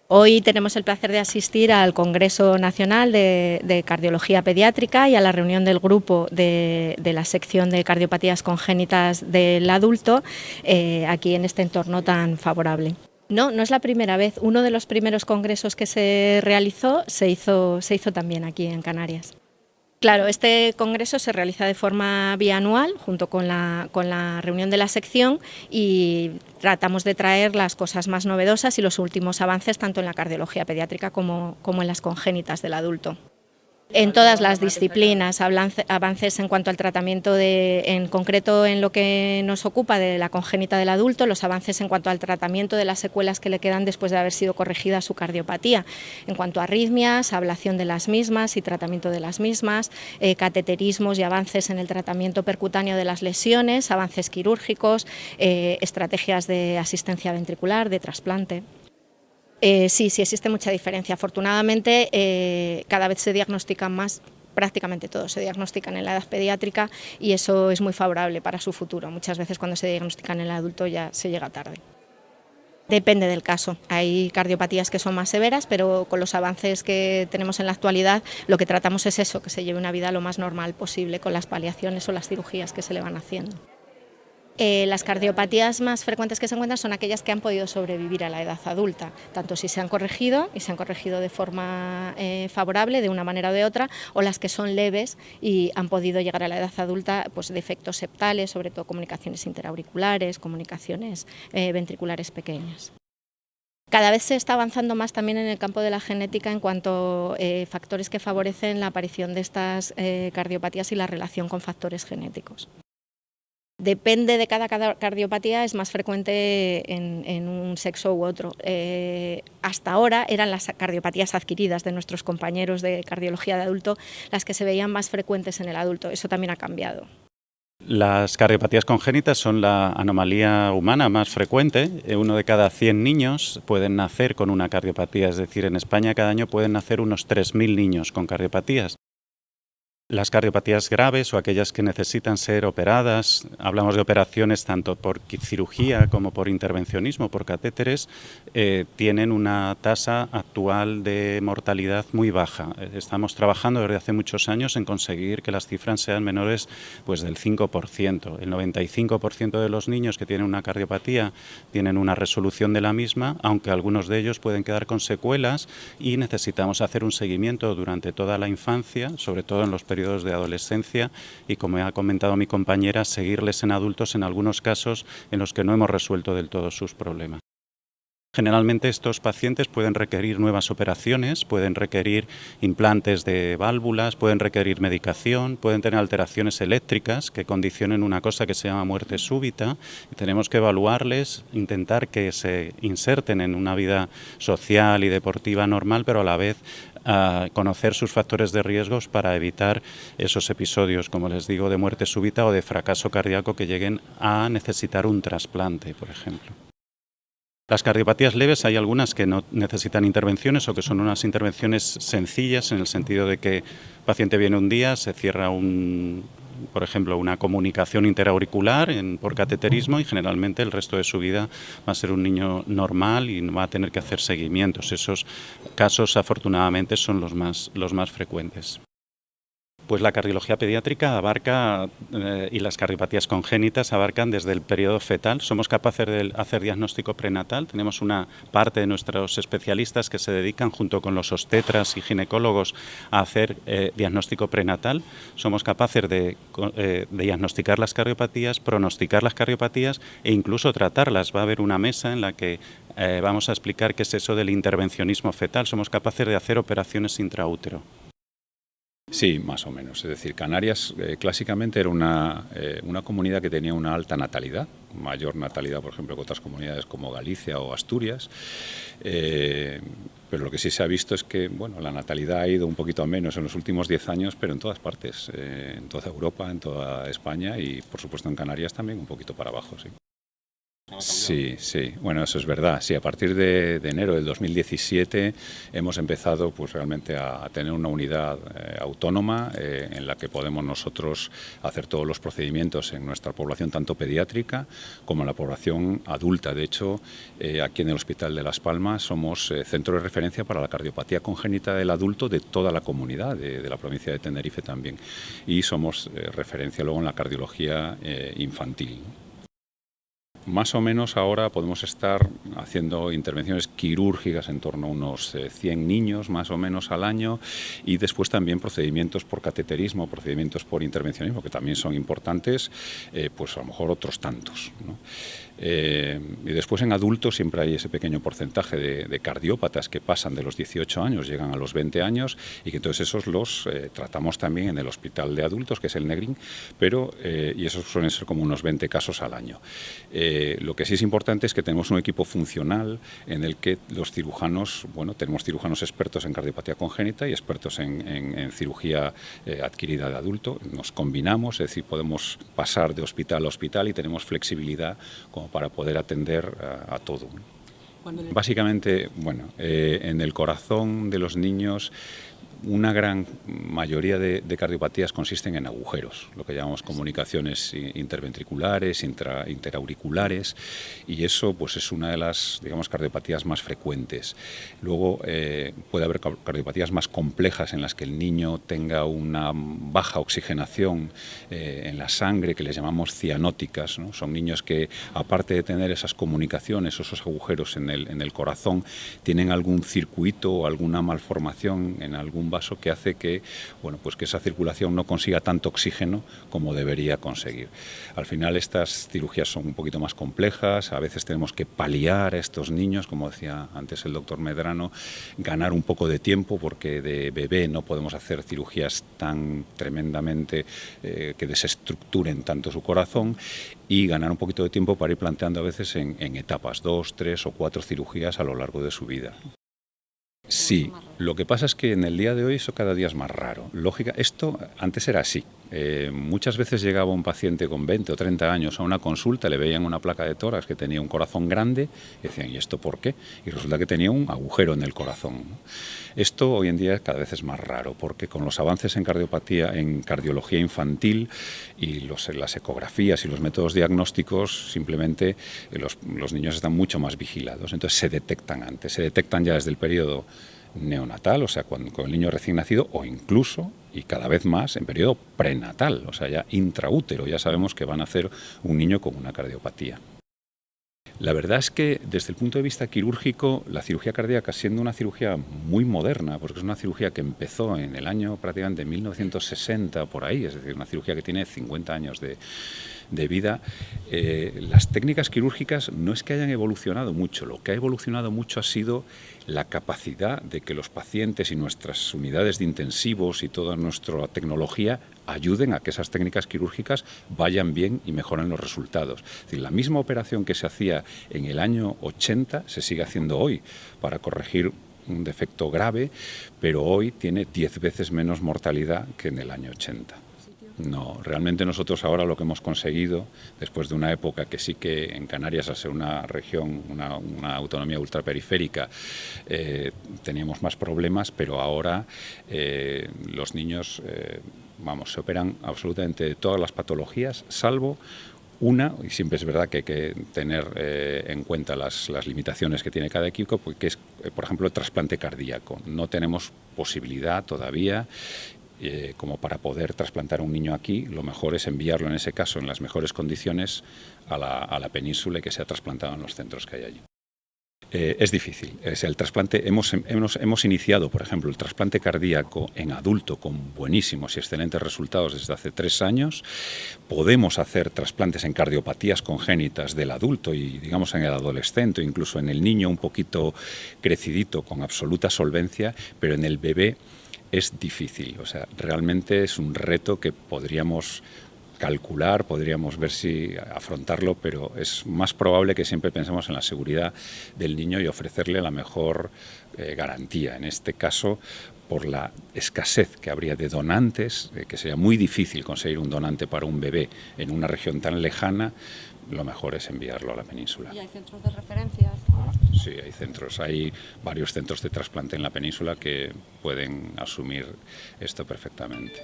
Hoy tenemos el placer de asistir al Congreso Nacional de Cardiología Pediátrica y a la reunión del grupo de la sección de cardiopatías congénitas del adulto aquí en este entorno tan favorable. No, no es la primera vez. Uno de los primeros congresos que se realizó se hizo también aquí en Canarias. Claro, este congreso se realiza de forma bianual junto con la reunión de la sección y tratamos de traer las cosas más novedosas y los últimos avances tanto en la cardiología pediátrica como en las congénitas del adulto. En todas las disciplinas, avances en cuanto al tratamiento en concreto en lo que nos ocupa de la congénita del adulto, los avances en cuanto al tratamiento de las secuelas que le quedan después de haber sido corregida su cardiopatía, en cuanto a arritmias, ablación de las mismas y tratamiento de las mismas, cateterismos y avances en el tratamiento percutáneo de las lesiones, avances quirúrgicos, estrategias de asistencia ventricular, de trasplante. Sí existe mucha diferencia. Afortunadamente, cada vez se diagnostican más, prácticamente todos se diagnostican en la edad pediátrica y eso es muy favorable para su futuro. Muchas veces cuando se diagnostican en el adulto ya se llega tarde. Depende del caso. Hay cardiopatías que son más severas, pero con los avances que tenemos en la actualidad, lo que tratamos es eso, que se lleve una vida lo más normal posible con las paliaciones o las cirugías que se le van haciendo. Las cardiopatías más frecuentes que se encuentran son aquellas que han podido sobrevivir a la edad adulta, tanto si se han corregido y se han corregido de forma favorable, de una manera o de otra, o las que son leves y han podido llegar a la edad adulta pues, de efectos septales, sobre todo comunicaciones interauriculares, comunicaciones ventriculares pequeñas. Cada vez se está avanzando más también en el campo de la genética en cuanto a factores que favorecen la aparición de estas cardiopatías y la relación con factores genéticos. Depende de cada cardiopatía, es más frecuente en un sexo u otro. Hasta ahora eran las cardiopatías adquiridas de nuestros compañeros de cardiología de adulto las que se veían más frecuentes en el adulto. Eso también ha cambiado. Las cardiopatías congénitas son la anomalía humana más frecuente. Uno de cada 100 niños pueden nacer con una cardiopatía, es decir, en España cada año pueden nacer unos 3.000 niños con cardiopatías. Las cardiopatías graves o aquellas que necesitan ser operadas, hablamos de operaciones tanto por cirugía como por intervencionismo, por catéteres, tienen una tasa actual de mortalidad muy baja. Estamos trabajando desde hace muchos años en conseguir que las cifras sean menores pues, del 5%. El 95% de los niños que tienen una cardiopatía tienen una resolución de la misma, aunque algunos de ellos pueden quedar con secuelas y necesitamos hacer un seguimiento durante toda la infancia, sobre todo en los periodos de adolescencia y, como ha comentado mi compañera, seguirles en adultos en algunos casos en los que no hemos resuelto del todo sus problemas. Generalmente estos pacientes pueden requerir nuevas operaciones, pueden requerir implantes de válvulas, pueden requerir medicación, pueden tener alteraciones eléctricas que condicionen una cosa que se llama muerte súbita y tenemos que evaluarles, intentar que se inserten en una vida social y deportiva normal, pero a la vez conocer sus factores de riesgos para evitar esos episodios, como les digo, de muerte súbita o de fracaso cardíaco que lleguen a necesitar un trasplante, por ejemplo. Las cardiopatías leves hay algunas que no necesitan intervenciones o que son unas intervenciones sencillas en el sentido de que el paciente viene un día, se cierra por ejemplo, una comunicación interauricular por cateterismo y generalmente el resto de su vida va a ser un niño normal y no va a tener que hacer seguimientos. Esos casos afortunadamente son los más frecuentes. Pues la cardiología pediátrica abarca y las cardiopatías congénitas abarcan desde el periodo fetal. Somos capaces de hacer diagnóstico prenatal. Tenemos una parte de nuestros especialistas que se dedican junto con los obstetras y ginecólogos a hacer diagnóstico prenatal. Somos capaces de diagnosticar las cardiopatías, pronosticar las cardiopatías e incluso tratarlas. Va a haber una mesa en la que vamos a explicar qué es eso del intervencionismo fetal. Somos capaces de hacer operaciones intraútero. Sí, más o menos. Es decir, Canarias clásicamente era una comunidad que tenía una alta natalidad, mayor natalidad, por ejemplo, que otras comunidades como Galicia o Asturias. Pero lo que sí se ha visto es que bueno, la natalidad ha ido un poquito a menos en los últimos 10 años, pero en todas partes, en toda Europa, en toda España y, por supuesto, en Canarias también un poquito para abajo, sí. Sí, sí, bueno, eso es verdad. Sí, a partir de enero del 2017 hemos empezado pues realmente a tener una unidad autónoma en la que podemos nosotros hacer todos los procedimientos en nuestra población, tanto pediátrica como en la población adulta. De hecho, aquí en el Hospital de Las Palmas somos centro de referencia para la cardiopatía congénita del adulto de toda la comunidad, de la provincia de Tenerife también. Y somos referencia luego en la cardiología infantil, ¿no? Más o menos ahora podemos estar haciendo intervenciones quirúrgicas en torno a unos 100 niños más o menos al año, y después también procedimientos por cateterismo, procedimientos por intervencionismo, que también son importantes, pues a lo mejor otros tantos, ¿no? Y después en adultos siempre hay ese pequeño porcentaje de cardiópatas que pasan de los 18 años, llegan a los 20 años, y que entonces esos los tratamos también en el hospital de adultos, que es el Negrín, y esos suelen ser como unos 20 casos al año. Lo que sí es importante es que tenemos un equipo funcional en el que los cirujanos, bueno, tenemos cirujanos expertos en cardiopatía congénita y expertos en cirugía adquirida de adulto. Nos combinamos, es decir, podemos pasar de hospital a hospital y tenemos flexibilidad como para poder atender a todo. Básicamente, bueno, en el corazón de los niños una gran mayoría de cardiopatías consisten en agujeros, lo que llamamos comunicaciones interventriculares, interauriculares, y eso pues es una de las, digamos, cardiopatías más frecuentes. Luego puede haber cardiopatías más complejas en las que el niño tenga una baja oxigenación en la sangre, que les llamamos cianóticas, ¿no? Son niños que, aparte de tener esas comunicaciones, esos agujeros en el corazón, tienen algún circuito o alguna malformación en algún vaso que hace que, bueno, pues que esa circulación no consiga tanto oxígeno como debería conseguir. Al final estas cirugías son un poquito más complejas, a veces tenemos que paliar a estos niños, como decía antes el doctor Medrano, ganar un poco de tiempo, porque de bebé no podemos hacer cirugías tan tremendamente que desestructuren tanto su corazón, y ganar un poquito de tiempo para ir planteando a veces en etapas, 2, 3 o 4 cirugías a lo largo de su vida. Sí, lo que pasa es que en el día de hoy eso cada día es más raro. Lógica, esto antes era así. Muchas veces llegaba un paciente con 20 o 30 años a una consulta, le veían una placa de tórax que tenía un corazón grande y decían, ¿y esto por qué? Y resulta que tenía un agujero en el corazón, ¿no? Esto hoy en día cada vez es más raro, porque con los avances en cardiopatía, en cardiología infantil y las ecografías y los métodos diagnósticos, simplemente los niños están mucho más vigilados, entonces se detectan antes, se detectan ya desde el periodo neonatal, o sea, con el niño recién nacido, o incluso, y cada vez más, en periodo prenatal, o sea, ya intraútero, ya sabemos que van a nacer un niño con una cardiopatía. La verdad es que desde el punto de vista quirúrgico, la cirugía cardíaca, siendo una cirugía muy moderna, porque es una cirugía que empezó en el año prácticamente 1960, por ahí, es decir, una cirugía que tiene 50 años de vida, las técnicas quirúrgicas no es que hayan evolucionado mucho, lo que ha evolucionado mucho ha sido la capacidad de que los pacientes y nuestras unidades de intensivos y toda nuestra tecnología ayuden a que esas técnicas quirúrgicas vayan bien y mejoren los resultados. Es decir, la misma operación que se hacía en el año 80 se sigue haciendo hoy para corregir un defecto grave, pero hoy tiene 10 veces menos mortalidad que en el año 80. No, realmente nosotros ahora lo que hemos conseguido, después de una época que sí que en Canarias, al ser una región, una autonomía ultraperiférica, teníamos más problemas, pero ahora los niños, se operan absolutamente de todas las patologías, salvo una, y siempre es verdad que hay que tener en cuenta las limitaciones que tiene cada equipo, que es, por ejemplo, el trasplante cardíaco. No tenemos posibilidad todavía como para poder trasplantar a un niño aquí. Lo mejor es enviarlo, en ese caso, en las mejores condiciones a la península y que sea trasplantado en los centros que hay allí. Es difícil. El trasplante, hemos iniciado, por ejemplo, el trasplante cardíaco en adulto con buenísimos y excelentes resultados desde hace 3 años. Podemos hacer trasplantes en cardiopatías congénitas del adulto y, digamos, en el adolescente, incluso en el niño un poquito crecidito, con absoluta solvencia, pero en el bebé es difícil. O sea, realmente es un reto que podríamos calcular, podríamos ver si afrontarlo, pero es más probable que siempre pensemos en la seguridad del niño y ofrecerle la mejor garantía. En este caso, por la escasez que habría de donantes, que sería muy difícil conseguir un donante para un bebé en una región tan lejana, lo mejor es enviarlo a la península. ¿Y hay centros de referencia? Sí, hay varios centros de trasplante en la península que pueden asumir esto perfectamente.